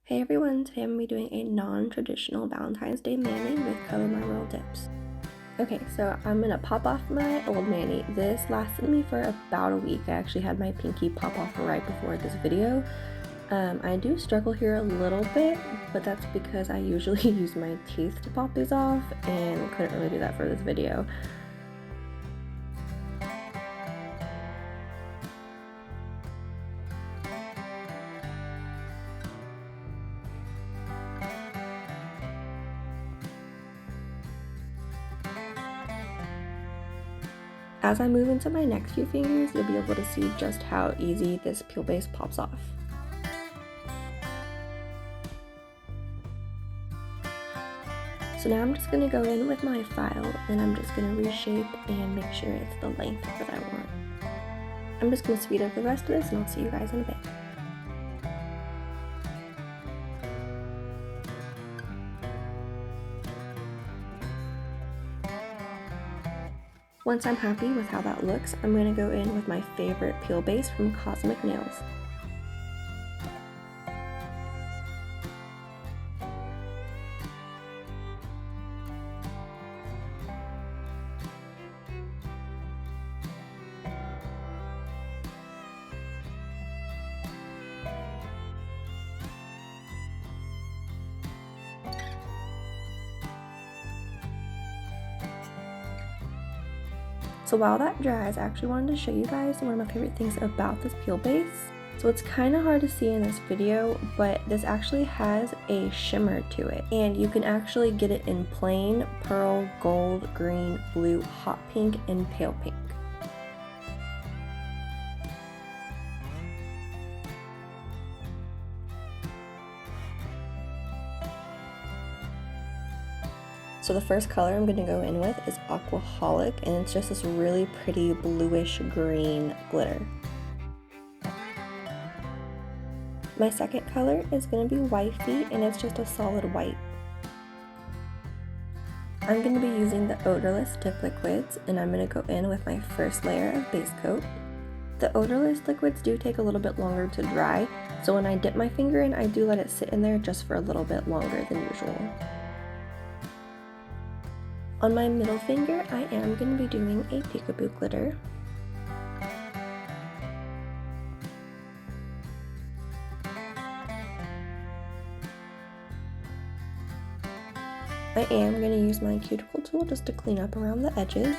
Hey everyone, today I'm going to be doing a non-traditional Valentine's Day mani with Color My World dips. Okay, so I'm going to pop off my old mani. This lasted me for about a week. I actually had my pinky pop off right before this video. I do struggle here a little bit, but that's because I usually use my teeth to pop these off and couldn't really do that for this video. As I move into my next few fingers, you'll be able to see just how easy this peel base pops off. So now I'm just going to go in with my file and I'm just going to reshape and make sure it's the length that I want. I'm just going to speed up the rest of this and I'll see you guys in a bit. Once I'm happy with how that looks, I'm going to go in with my favorite peel base from Kozmik nails. So while that dries, I actually wanted to show you guys one of my favorite things about this peel base. So it's kind of hard to see in this video, but this actually has a shimmer to it. And you can actually get it in plain, pearl, gold, green, blue, hot pink, and pale pink. So the first color I'm going to go in with is Aqua-Holic, and it's just this really pretty bluish green glitter. My second color is going to be Wifey, and it's just a solid white. I'm going to be using the odorless dip liquids, and I'm going to go in with my first layer of base coat. The odorless liquids do take a little bit longer to dry, so when I dip my finger in, I do let it sit in there just for a little bit longer than usual. On my middle finger, I am going to be doing a peekaboo glitter. I am going to use my cuticle tool just to clean up around the edges.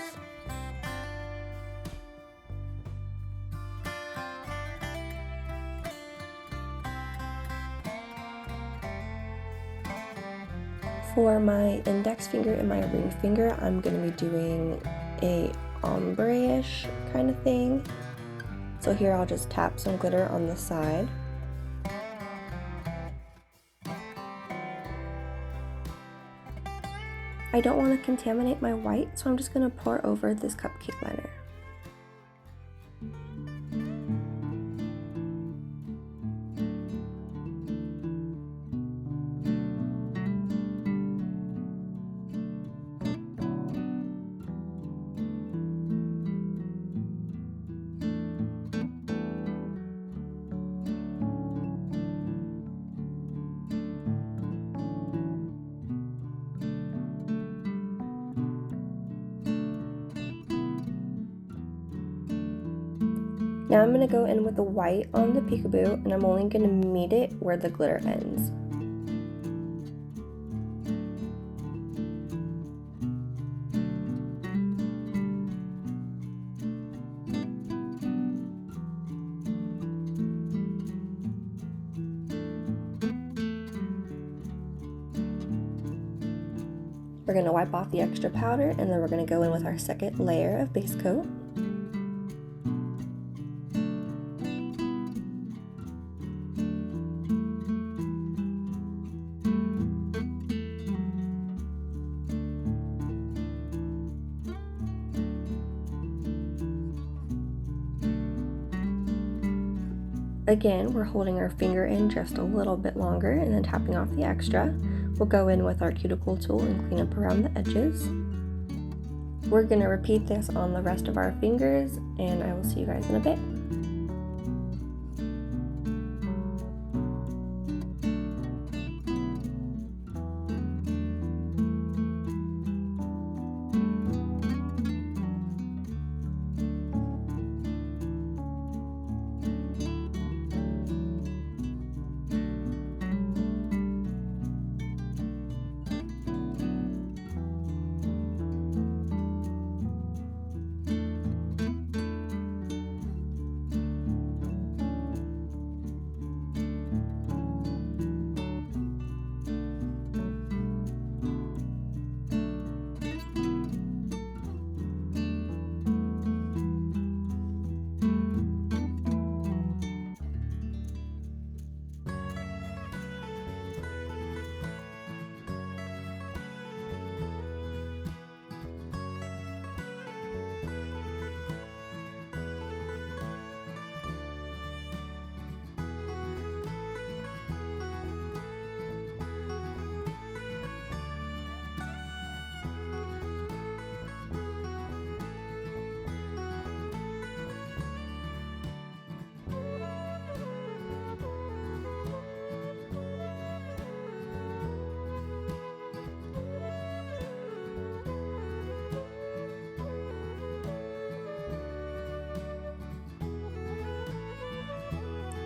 For my index finger and my ring finger, I'm going to be doing a ombre-ish kind of thing. So here I'll just tap some glitter on the side. I don't want to contaminate my white, so I'm just going to pour over this cupcake liner. Now I'm going to go in with the white on the peekaboo, and I'm only going to meet it where the glitter ends. We're going to wipe off the extra powder, and then we're going to go in with our second layer of base coat. Again, we're holding our finger in just a little bit longer and then tapping off the extra. We'll go in with our cuticle tool and clean up around the edges. We're going to repeat this on the rest of our fingers, and I will see you guys in a bit.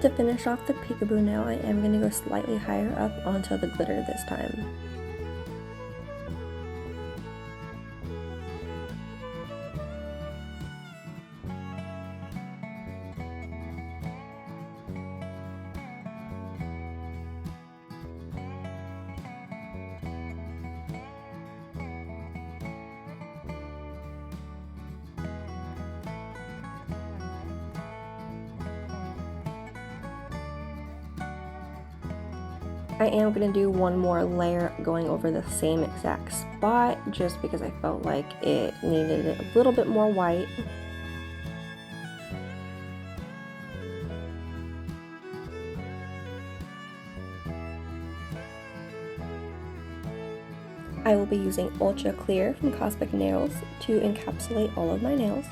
To finish off the peekaboo nail, I am going to go slightly higher up onto the glitter this time. I am going to do one more layer going over the same exact spot just because I felt like it needed a little bit more white. I will be using Ultra Clear from Kozmik Nails to encapsulate all of my nails.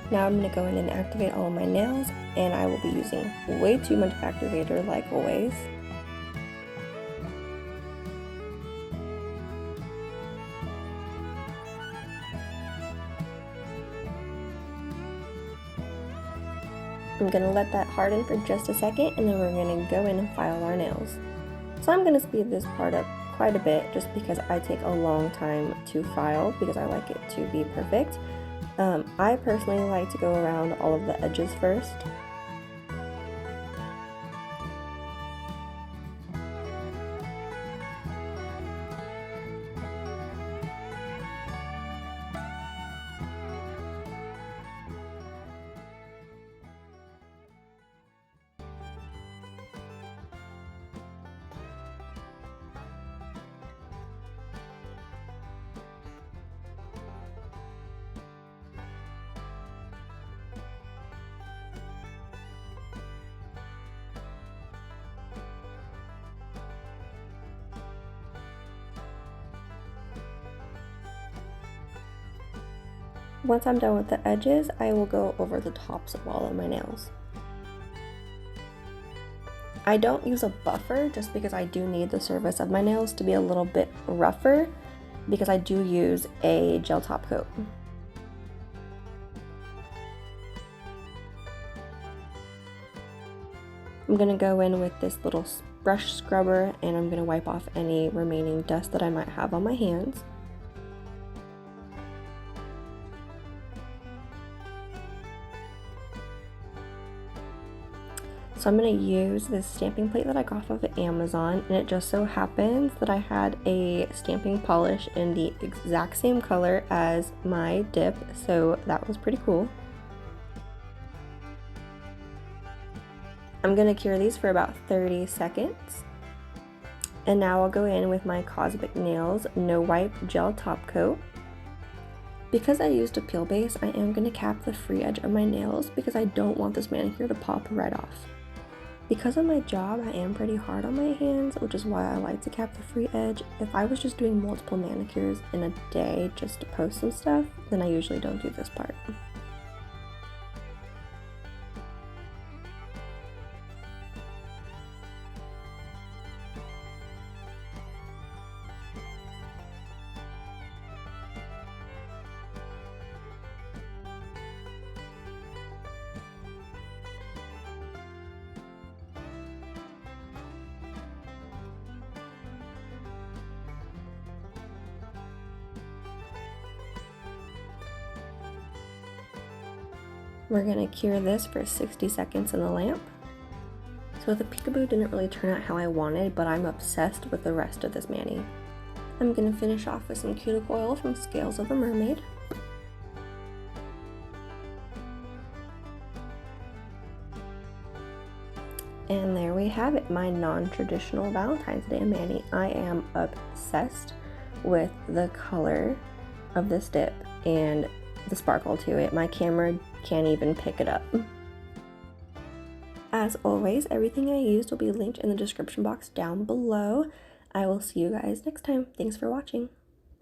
Now I'm going to go in and activate all of my nails, and I will be using way too much activator like always. I'm going to let that harden for just a second, and then we're going to go in and file our nails. So I'm going to speed this part up quite a bit just because I take a long time to file because I like it to be perfect. I personally like to go around all of the edges first. Once I'm done with the edges, I will go over the tops of all of my nails. I don't use a buffer just because I do need the surface of my nails to be a little bit rougher because I do use a gel top coat. I'm going to go in with this little brush scrubber and I'm going to wipe off any remaining dust that I might have on my hands. So I'm going to use this stamping plate that I got off of Amazon, and it just so happens that I had a stamping polish in the exact same color as my dip, so that was pretty cool. I'm going to cure these for about 30 seconds. And now I'll go in with my Kozmik Nails No Wipe Gel Top Coat. Because I used a peel base, I am going to cap the free edge of my nails because I don't want this manicure to pop right off. Because of my job, I am pretty hard on my hands, which is why I like to cap the free edge. If I was just doing multiple manicures in a day just to post some stuff, then I usually don't do this part. We're going to cure this for 60 seconds in the lamp. So the peekaboo didn't really turn out how I wanted, but I'm obsessed with the rest of this mani. I'm going to finish off with some cuticle oil from Scales of a Mermaid. And there we have it, my non-traditional Valentine's Day mani. I am obsessed with the color of this dip and the sparkle to it. My camera can't even pick it up. As always, everything I used will be linked in the description box down below. I will see you guys next time. Thanks for watching.